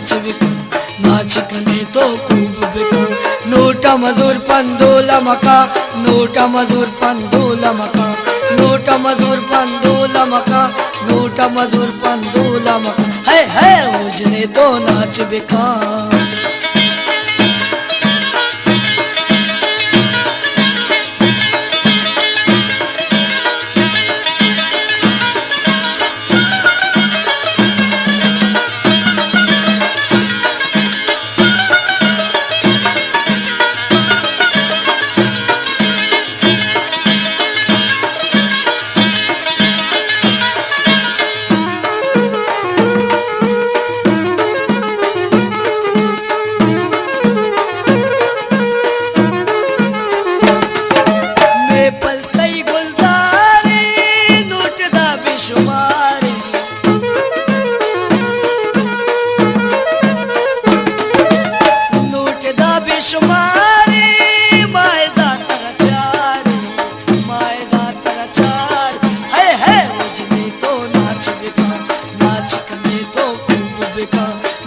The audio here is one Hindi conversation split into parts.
नाच विका नाचकने तो खूब बिका नोटा मजूर पंदोला मका नोटा मजूर पंदोला मका नोटा मजूर पंदोला मका नोटा मजूर पंदोला मका है उजने तो नाच बिका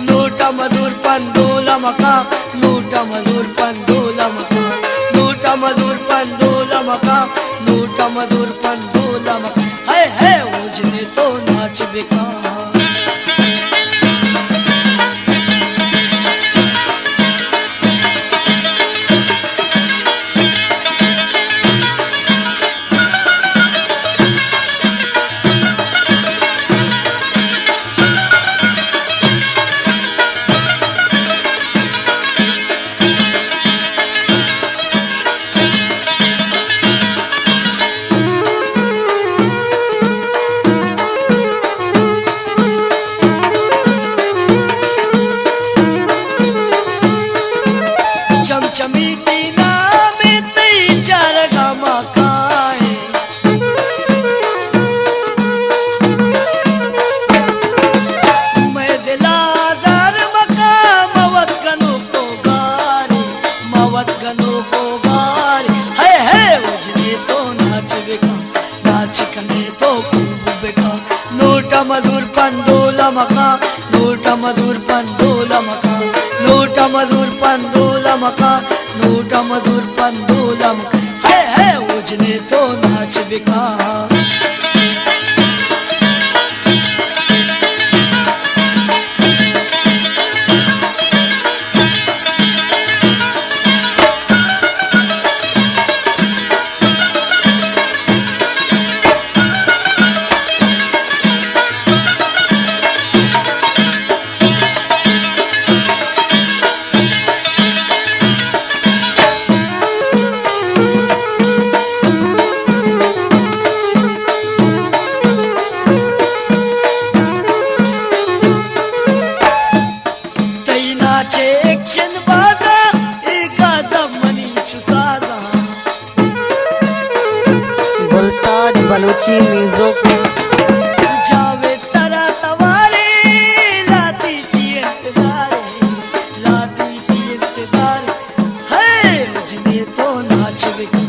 नोटा मजूर पंदोला मका नोटा मजूर पंदोला मका नोटा मजूर पंदोला मका नोटा मजूर पंदोला मका है उजने तो नाच बिका चमचमी की नाम तई चार गामा खाए मैं दिलाजार मका मवत गनो को गारी है उजने तो नाच बिका नाच कने तो खूब बिका नोटा मजूर पंदोला मका नोटा मजूर पंदोला मका नोटा मजूर पंदोला मका नोटा मजूर पंदोला मका है उजने तो नाच बिका बलूची म्यूजिक जावे तरा तवारे लाती की इंतजार है उजने तो नाच बिका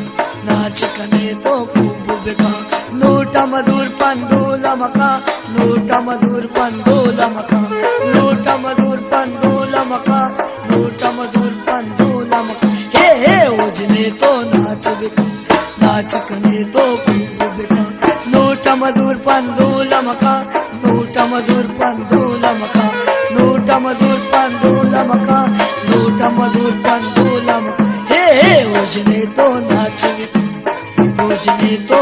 नाच कने तो खूब बिका नोटा मजूर पंदोला मका नोटा मजूर पंदोला मका नोटा मजूर पंदोला मका नोटा मजूर पंदोला मका हे उजने तो नाच बिका नाच कने तो खूब बिका नोटा मजूर पंदोला मका नोटा मजूर पंदोला मका नोटा मजूर पंदोला मका नोटा मजूर पंदोला मका हे उजने तो नाच बिका उजने तो